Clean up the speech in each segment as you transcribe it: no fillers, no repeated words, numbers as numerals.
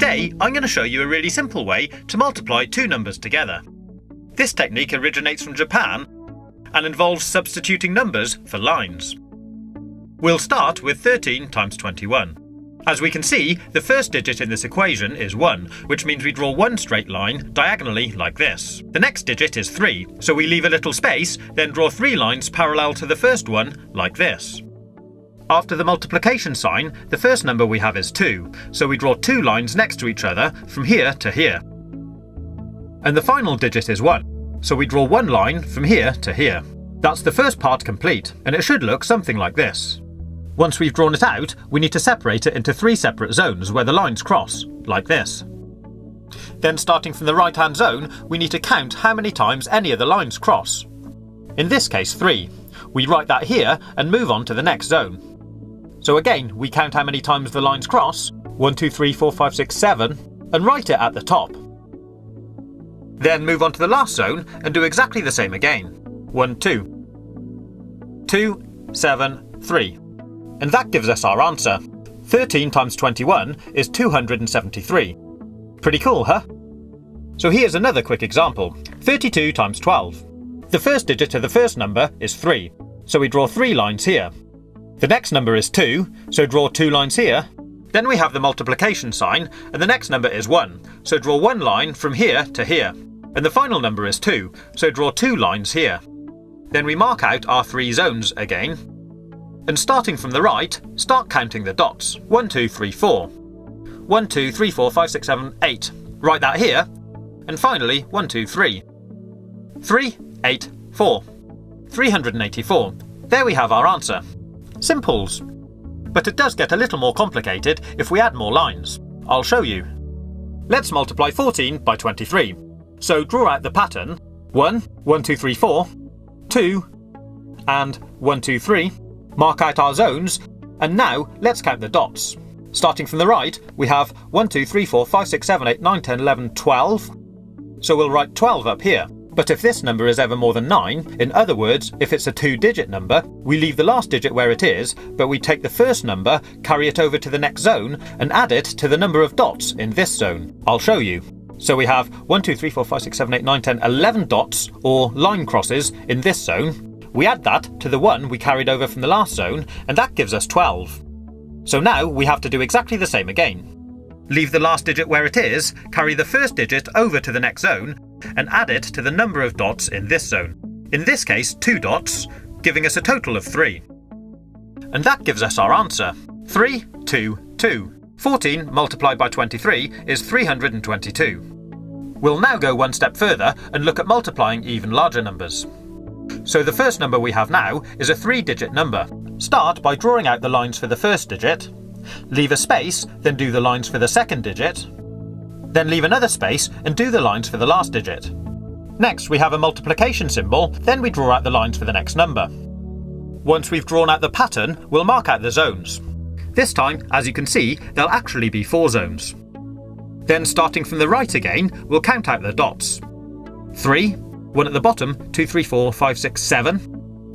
Today, I'm going to show you a really simple way to multiply two numbers together. This technique originates from Japan and involves substituting numbers for lines. We'll start with 13 times 21. As we can see, the first digit in this equation is 1, which means we draw one straight line diagonally like this. The next digit is 3, so we leave a little space, then draw 3 lines parallel to the first one like this. After the multiplication sign, the first number we have is 2, so we draw 2 lines next to each other from here to here. And the final digit is 1, so we draw 1 line from here to here. That's the first part complete, and it should look something like this. Once we've drawn it out, we need to separate it into 3 separate zones where the lines cross, like this. Then starting from the right-hand zone, we need to count how many times any of the lines cross. In this case 3. We write that here and move on to the next zone. So again, we count how many times the lines cross, 1, 2, 3, 4, 5, 6, 7, and write it at the top. Then move on to the last zone and do exactly the same again. 1, 2. 2, 7, 3. And that gives us our answer. 13 times 21 is 273. Pretty cool, huh? So here's another quick example. 32 times 12. The first digit of the first number is 3, so we draw 3 lines here. The next number is 2, so draw 2 lines here. Then we have the multiplication sign, and the next number is 1, so draw 1 line from here to here. And the final number is 2, so draw 2 lines here. Then we mark out our 3 zones again. And starting from the right, start counting the dots. 1, 2, 3, 4. 1, 2, 3, 4, 5, 6, 7, 8. Write that here. And finally, 1, 2, 3. 3, 8, 4. 384. There we have our answer. Simples. But it does get a little more complicated if we add more lines. I'll show you. Let's multiply 14 by 23. So draw out the pattern. 1, 1, 2, 3, 4. 2, and 1, 2, 3. Mark out our zones, and now let's count the dots. Starting from the right, we have 1, 2, 3, 4, 5, 6, 7, 8, 9, 10, 11, 12. So we'll write 12 up here. But if this number is ever more than 9, in other words, if it's a 2-digit number, we leave the last digit where it is, but we take the first number, carry it over to the next zone, and add it to the number of dots in this zone. I'll show you. So we have 1, 2, 3, 4, 5, 6, 7, 8, 9, 10, 11 dots, or line crosses, in this zone. We add that to the one we carried over from the last zone, and that gives us 12. So now we have to do exactly the same again. Leave the last digit where it is, carry the first digit over to the next zone, and add it to the number of dots in this zone. In this case, 2 dots, giving us a total of 3. And that gives us our answer. 3, 2, 2. 14 multiplied by 23 is 322. We'll now go one step further and look at multiplying even larger numbers. So the first number we have now is a 3-digit number. Start by drawing out the lines for the first digit, leave a space, then do the lines for the second digit, then leave another space and do the lines for the last digit. Next we have a multiplication symbol, then we draw out the lines for the next number. Once we've drawn out the pattern, we'll mark out the zones. This time, as you can see, there'll actually be 4 zones. Then starting from the right again, we'll count out the dots. 3, 1 at the bottom, 2, 3, 4, 5, 6, 7.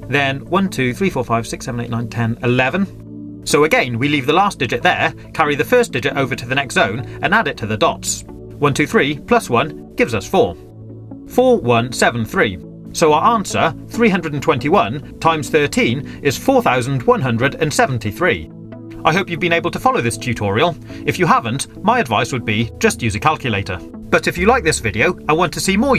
Then 1, 2, 3, 4, 5, 6, 7, 8, 9, 10, 11. So again, we leave the last digit there, carry the first digit over to the next zone, and add it to the dots. 1, 2, 3 plus 1 gives us 4. 4, 1, 7, 3. So our answer, 321 times 13, is 4,173. I hope you've been able to follow this tutorial. If you haven't, my advice would be just use a calculator. But if you like this video and want to see more